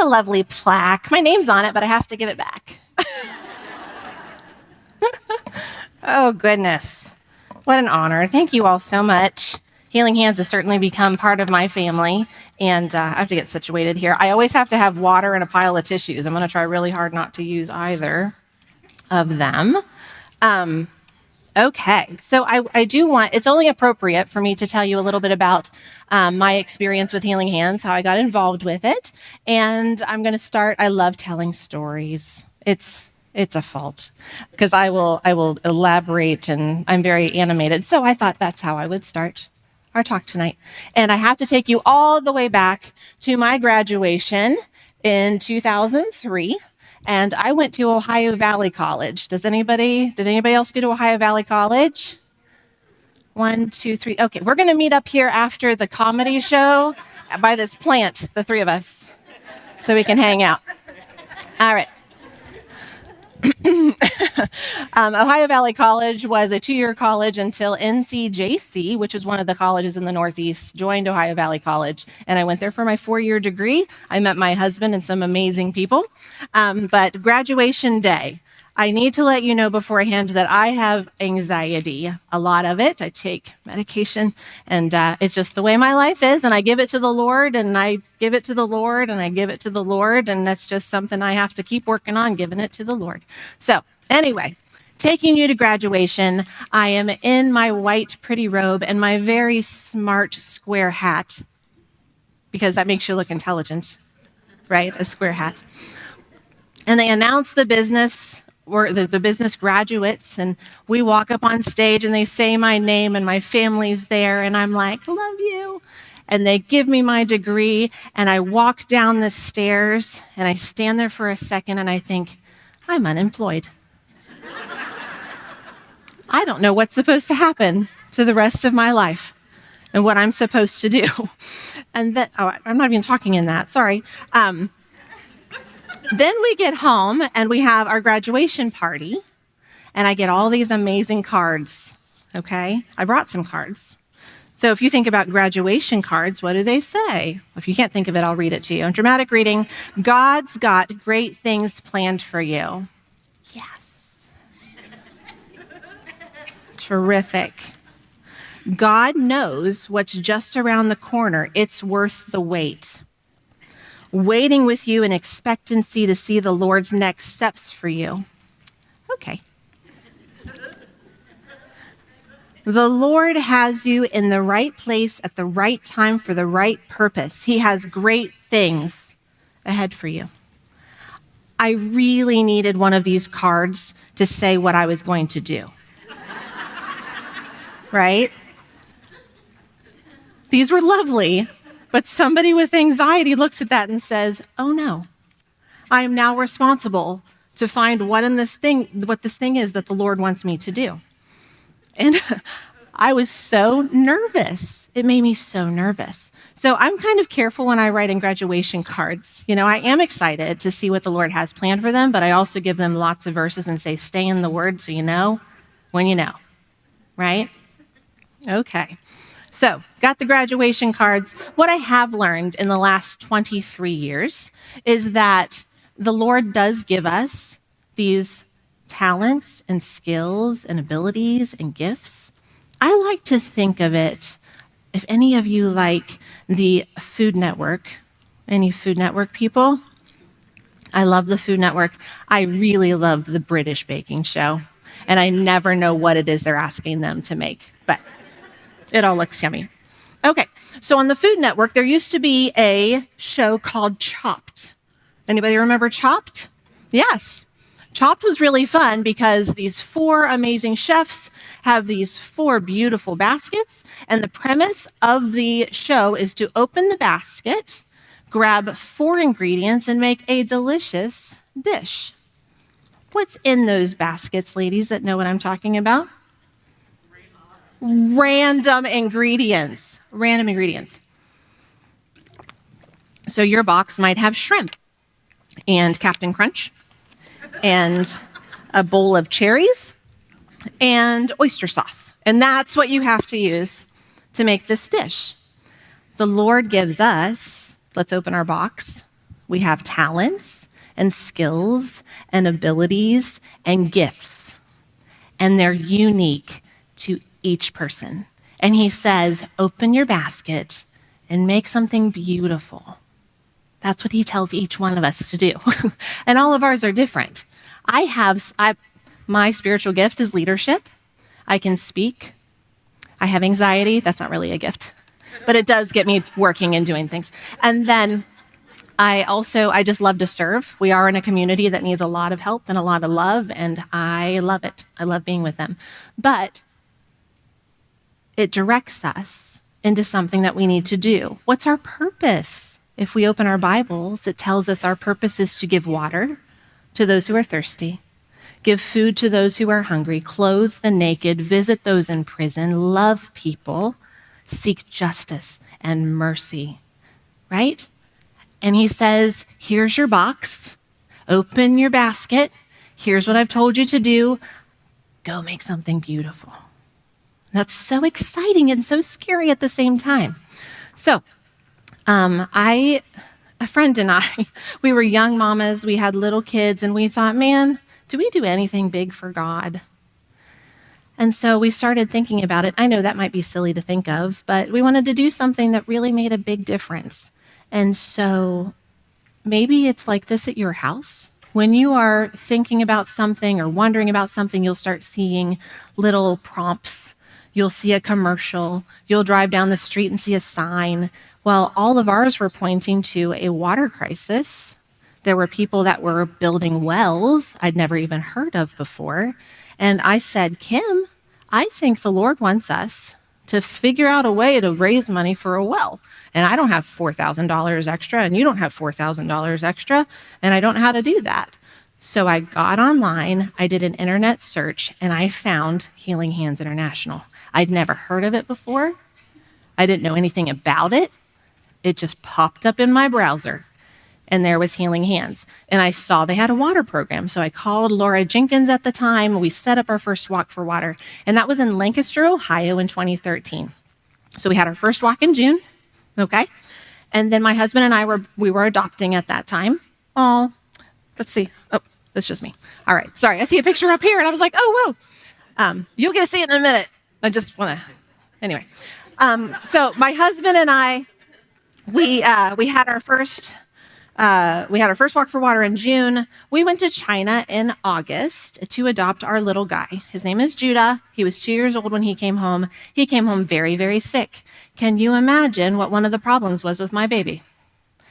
a lovely plaque. My name's on it, but I have to give it back. Oh, goodness. What an honor. Thank you all so much. Healing Hands has certainly become part of my family, and I have to get situated here. I always have to have water and a pile of tissues. I'm going to try really hard not to use either of them. Okay, so I do want, it's only appropriate for me to tell you a little bit about my experience with Healing Hands, how I got involved with it, and I'm going to start, I love telling stories. It's a fault, because I will elaborate, and I'm very animated, so I thought that's how I would start our talk tonight. And I have to take you all the way back to my graduation in 2003. And I went to Ohio Valley College. Did anybody else go to Ohio Valley College? 1, 2, 3. Okay, we're going to meet up here after the comedy show by this plant, the three of us, so we can hang out. All right. Ohio Valley College was a 2-year college until NCJC, which is one of the colleges in the Northeast, joined Ohio Valley College. And I went there for my 4-year degree. I met my husband and some amazing people. But graduation day, I need to let you know beforehand that I have anxiety, a lot of it. I take medication, and it's just the way my life is, and I give it to the Lord, and I give it to the Lord, and I give it to the Lord, and that's just something I have to keep working on, giving it to the Lord. So anyway, taking you to graduation, I am in my white pretty robe and my very smart square hat, because that makes you look intelligent, right? A square hat. And they announce the business or the business graduates, and we walk up on stage and they say my name and my family's there, and I'm like, love you. And they give me my degree, and I walk down the stairs and I stand there for a second and I think, I'm unemployed. I don't know what's supposed to happen to the rest of my life and what I'm supposed to do. And then, I'm not even talking in that, sorry. Then we get home and we have our graduation party, and I get all these amazing cards, okay? I brought some cards. So if you think about graduation cards, what do they say? If you can't think of it, I'll read it to you. In dramatic reading, God's got great things planned for you. Yes. Terrific. God knows what's just around the corner. It's worth the wait. Waiting with you in expectancy to see the Lord's next steps for you. Okay. The Lord has you in the right place at the right time for the right purpose. He has great things ahead for you. I really needed one of these cards to say what I was going to do. Right? These were lovely. But somebody with anxiety looks at that and says, oh no, I am now responsible to find what this thing is that the Lord wants me to do. And I was so nervous. It made me so nervous. So I'm kind of careful when I write in graduation cards. You know, I am excited to see what the Lord has planned for them, but I also give them lots of verses and say, stay in the Word so you know when you know, right? Okay. So, got the graduation cards. What I have learned in the last 23 years is that the Lord does give us these talents and skills and abilities and gifts. I like to think of it, if any of you like the Food Network, any Food Network people? I love the Food Network. I really love the British baking show, and I never know what it is they're asking them to make, but it all looks yummy. Okay, so on the Food Network, there used to be a show called Chopped. Anybody remember Chopped? Yes. Chopped was really fun because these 4 amazing chefs have these 4 beautiful baskets, and the premise of the show is to open the basket, grab 4 ingredients, and make a delicious dish. What's in those baskets, ladies, that know what I'm talking about? Random ingredients. Random ingredients. So your box might have shrimp and Captain Crunch and a bowl of cherries and oyster sauce. And that's what you have to use to make this dish. The Lord gives us, let's open our box, We have talents and skills and abilities and gifts, and they're unique to each person. And he says, open your basket and make something beautiful. That's what he tells each one of us to do. And all of ours are different. My spiritual gift is leadership. I can speak. I have anxiety. That's not really a gift, but it does get me working and doing things. And then I just love to serve. We are in a community that needs a lot of help and a lot of love, and I love it. I love being with them. But it directs us into something that we need to do. What's our purpose? If we open our Bibles, it tells us our purpose is to give water to those who are thirsty, give food to those who are hungry, clothe the naked, visit those in prison, love people, seek justice and mercy, right? And he says, here's your box, open your basket, here's what I've told you to do, go make something beautiful. That's so exciting and so scary at the same time. So, a friend and I, we were young mamas, we had little kids, and we thought, man, do we do anything big for God? And so we started thinking about it. I know that might be silly to think of, but we wanted to do something that really made a big difference. And so maybe it's like this at your house. When you are thinking about something or wondering about something, you'll start seeing little prompts. You'll see a commercial. You'll drive down the street and see a sign. Well, all of ours were pointing to a water crisis. There were people that were building wells I'd never even heard of before. And I said, Kim, I think the Lord wants us to figure out a way to raise money for a well. And I don't have $4,000 extra, and you don't have $4,000 extra, and I don't know how to do that. So I got online, I did an internet search, and I found Healing Hands International. I'd never heard of it before. I didn't know anything about it. It just popped up in my browser, and there was Healing Hands. And I saw they had a water program. So I called Laura Jenkins at the time. We set up our first walk for water, and that was in Lancaster, Ohio in 2013. So we had our first walk in June, okay? And then my husband and I were adopting at that time. Oh, let's see. Oh, that's just me. All right, sorry. I see a picture up here, and I was like, oh, whoa. You'll get to see it in a minute. I just want to, anyway. So my husband and I, we had our first walk for water in June. We went to China in August to adopt our little guy. His name is Judah. He was 2 years old when he came home. He came home very, very sick. Can you imagine what one of the problems was with my baby?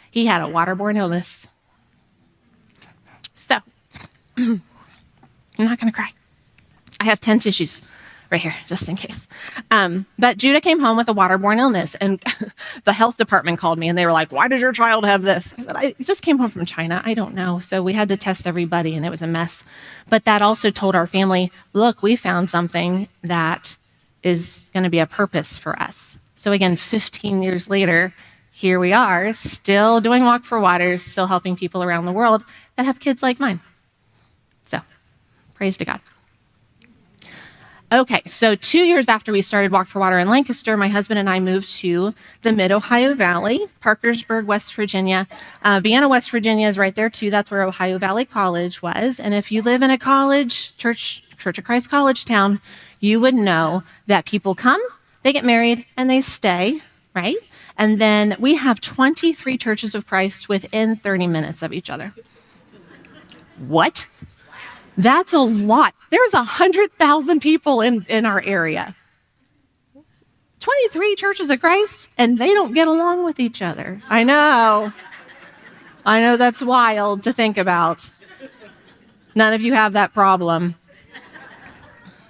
He had a waterborne illness. So, I'm not going to cry. I have 10 tissues right here, just in case. But Judah came home with a waterborne illness, and the health department called me, and they were like, why does your child have this? I said, I just came home from China. I don't know. So we had to test everybody, and it was a mess. But that also told our family, look, we found something that is going to be a purpose for us. So again, 15 years later, here we are, still doing Walk for Water, still helping people around the world that have kids like mine. So, praise to God. Okay, so 2 years after we started Walk for Water in Lancaster, my husband and I moved to the Mid-Ohio Valley, Parkersburg, West Virginia. Vienna, West Virginia is right there too. That's where Ohio Valley College was. And if you live in a college, Church of Christ college town, you would know that people come, they get married, and they stay, right? And then we have 23 Churches of Christ within 30 minutes of each other. What? That's a lot. There's 100,000 people in our area. 23 Churches of Christ, and they don't get along with each other. I know that's wild to think about. None of you have that problem.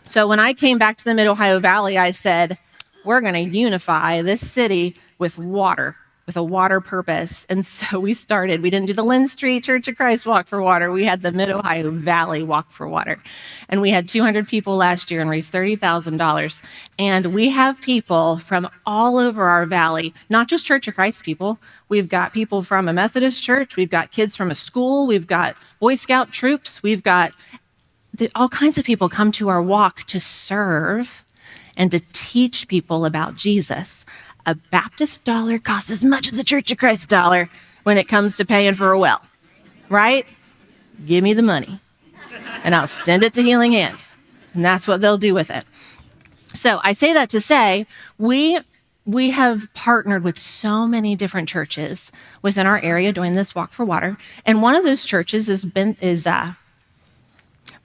So when I came back to the Mid-Ohio Valley, I said, we're going to unify this city with water, with a water purpose. And so we didn't do the Lynn Street Church of Christ Walk for Water. We had the Mid-Ohio Valley Walk for Water. And we had 200 people last year and raised $30,000. And we have people from all over our valley, not just Church of Christ people. We've got people from a Methodist church. We've got kids from a school. We've got Boy Scout troops. We've got all kinds of people come to our walk to serve and to teach people about Jesus. A Baptist dollar costs as much as a Church of Christ dollar. when it comes to paying for a well, right? Give me the money and I'll send it to Healing Hands. And that's what they'll do with it. So I say that to say we have partnered with so many different churches within our area doing this Walk for Water. And one of those churches is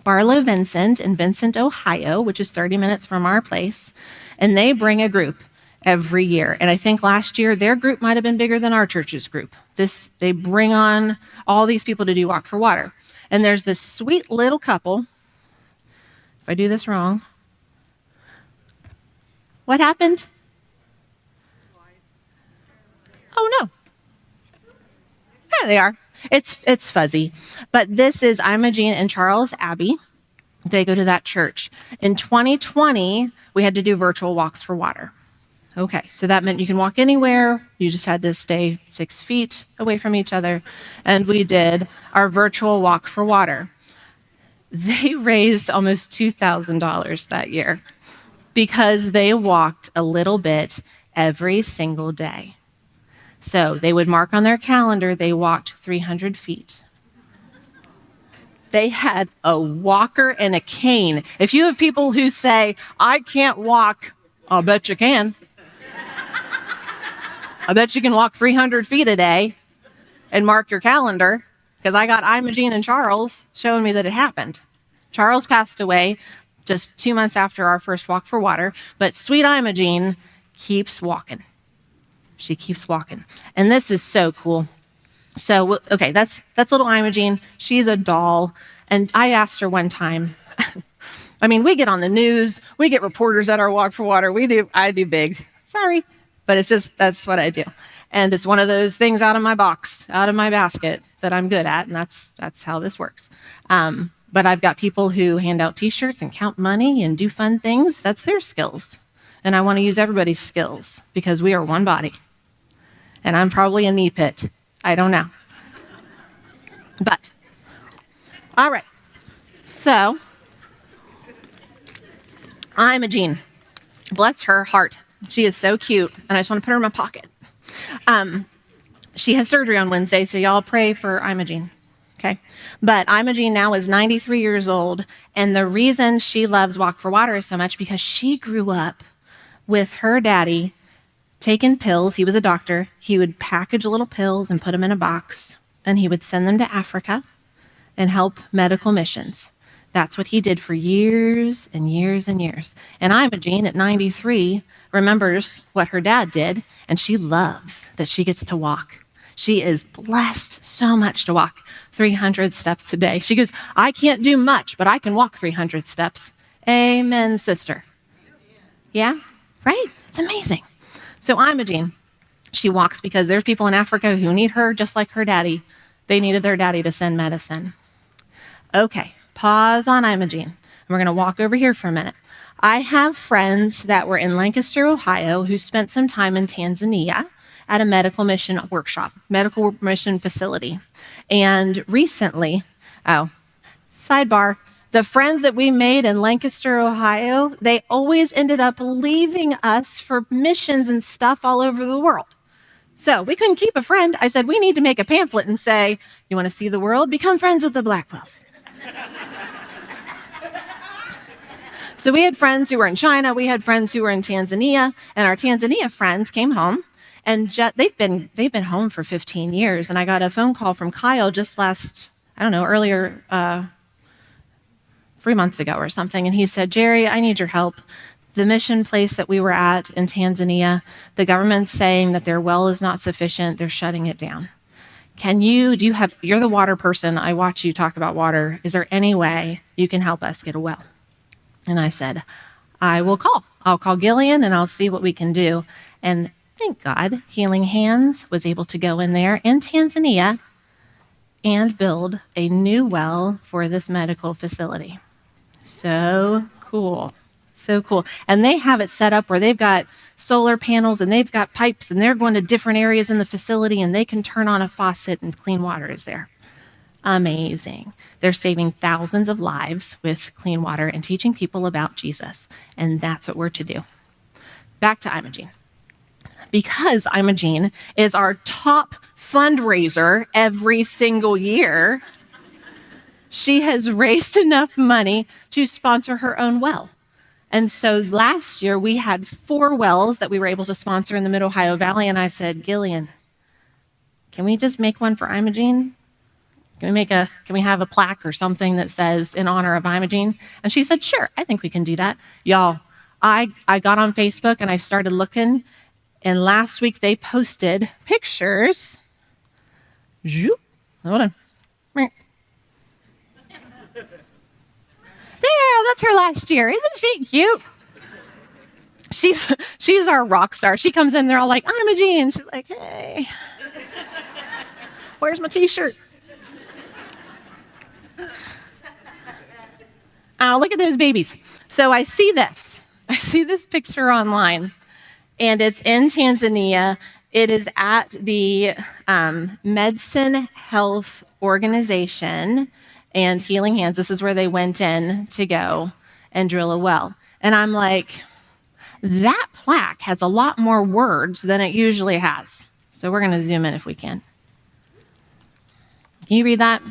Barlow Vincent in Vincent, Ohio, which is 30 minutes from our place. And they bring a group every year. And I think last year their group might have been bigger than our church's group. They bring on all these people to do Walk for Water. And there's this sweet little couple. If I do this wrong, what happened? Oh no. There they are. It's fuzzy. But this is Imogene and Charles Abbey. They go to that church. In 2020, we had to do virtual walks for water. Okay, so that meant you can walk anywhere. You just had to stay 6 feet away from each other. And we did our virtual walk for water. They raised almost $2,000 that year because they walked a little bit every single day. So they would mark on their calendar, they walked 300 feet. They had a walker and a cane. If you have people who say, I can't walk, I'll bet you can. I bet you can walk 300 feet a day and mark your calendar, because I got Imogene and Charles showing me that it happened. Charles passed away just 2 months after our first Walk for Water, but sweet Imogene keeps walking. She keeps walking. And this is so cool. So, okay, that's little Imogene. She's a doll. And I asked her one time, I mean, we get on the news, we get reporters at our Walk for Water. I do big. Sorry. But it's just, that's what I do. And it's one of those things out of my box, out of my basket that I'm good at. And that's how this works. But I've got people who hand out t-shirts and count money and do fun things. That's their skills. And I want to use everybody's skills because we are one body. And I'm probably a knee pit. I don't know. But, all right. So, Imogene, bless her heart. She is so cute, and I just want to put her in my pocket. She has surgery on Wednesday, so y'all pray for Imogene, okay? But Imogene now is 93 years old, and the reason she loves Walk for Water so much because she grew up with her daddy taking pills. He was a doctor. He would package little pills and put them in a box, and he would send them to Africa and help medical missions. That's what he did for years and years and years. And Imogene, at 93, remembers what her dad did, and she loves that she gets to walk. She is blessed so much to walk 300 steps a day. She goes, I can't do much, but I can walk 300 steps. Amen, sister. Yeah, right? It's amazing. So Imogene, she walks because there's people in Africa who need her just like her daddy. They needed their daddy to send medicine. Okay, pause on Imogene. We're going to walk over here for a minute. I have friends that were in Lancaster, Ohio, who spent some time in Tanzania at a medical mission workshop, medical mission facility. And recently, sidebar, the friends that we made in Lancaster, Ohio, they always ended up leaving us for missions and stuff all over the world. So we couldn't keep a friend. I said, we need to make a pamphlet and say, you want to see the world? Become friends with the Blackwells. So we had friends who were in China, we had friends who were in Tanzania, and our Tanzania friends came home, and they've been home for 15 years. And I got a phone call from Kyle just earlier, 3 months ago or something, and he said, Jeri, I need your help. The mission place that we were at in Tanzania, the government's saying that their well is not sufficient, they're shutting it down. You're the water person, I watch you talk about water. Is there any way you can help us get a well? And I said, I will call. I'll call Gillian and I'll see what we can do. And thank God, Healing Hands was able to go in there in Tanzania and build a new well for this medical facility. So cool. So cool. And they have it set up where they've got solar panels and they've got pipes and they're going to different areas in the facility and they can turn on a faucet and clean water is there. Amazing. They're saving thousands of lives with clean water and teaching people about Jesus. And that's what we're to do. Back to Imogene. Because Imogene is our top fundraiser every single year. She has raised enough money to sponsor her own well. And so last year we had 4 wells that we were able to sponsor in the Mid-Ohio Valley. And I said, Gillian, can we just make one for Imogene? Can we have a plaque or something that says in honor of Imogene? And she said, sure, I think we can do that. Y'all, I got on Facebook and I started looking. And last week they posted pictures. Hold on. There, that's her last year. Isn't she cute? She's our rock star. She comes in, they're all like, Imogene. She's like, hey, where's my t-shirt? Oh, look at those babies. So I see this picture online, and it's in Tanzania. It is at the Medicine Health Organization and Healing Hands. This is where they went in to go and drill a well. And I'm like, that plaque has a lot more words than it usually has. So we're going to zoom in if we can. Can you read that?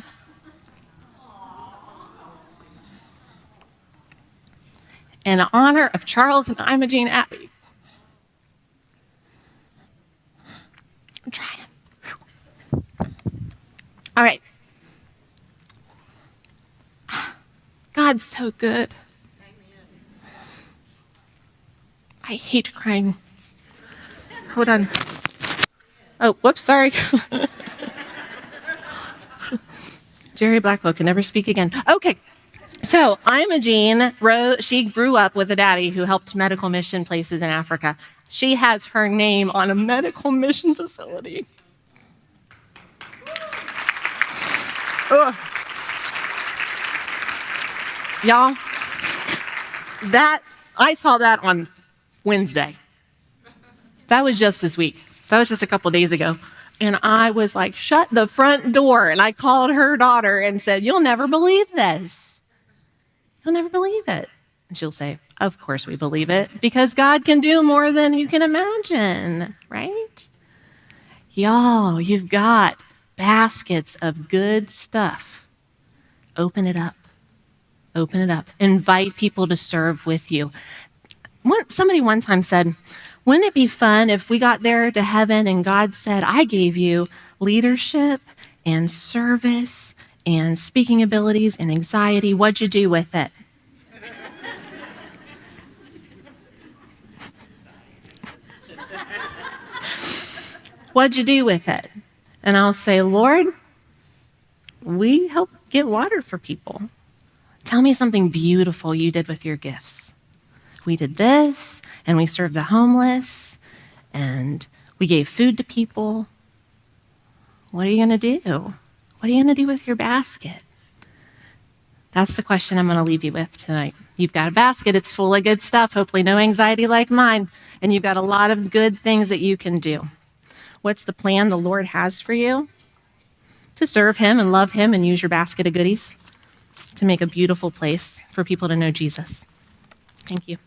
In honor of Charles and Imogene Abbey. I'm trying. All right. God's so good. I hate crying. Hold on. Oh, whoops, sorry. Jeri Blackwell can never speak again. Okay. So Imogene, she grew up with a daddy who helped medical mission places in Africa. She has her name on a medical mission facility. Ugh. Y'all, I saw that on Wednesday. That was just this week. That was just a couple days ago. And I was like, shut the front door. And I called her daughter and said, you'll never believe this. You'll never believe it. And she'll say, of course we believe it, because God can do more than you can imagine, right? Y'all, you've got baskets of good stuff. Open it up. Open it up. Invite people to serve with you. Somebody one time said, wouldn't it be fun if we got there to heaven and God said, I gave you leadership and service and speaking abilities and anxiety. What'd you do with it? What'd you do with it? And I'll say, Lord, we help get water for people. Tell me something beautiful you did with your gifts. We did this, and we served the homeless, and we gave food to people. What are you going to do? What are you going to do with your basket? That's the question I'm going to leave you with tonight. You've got a basket. It's full of good stuff, hopefully no anxiety like mine, and you've got a lot of good things that you can do. What's the plan the Lord has for you? To serve him and love him and use your basket of goodies to make a beautiful place for people to know Jesus. Thank you.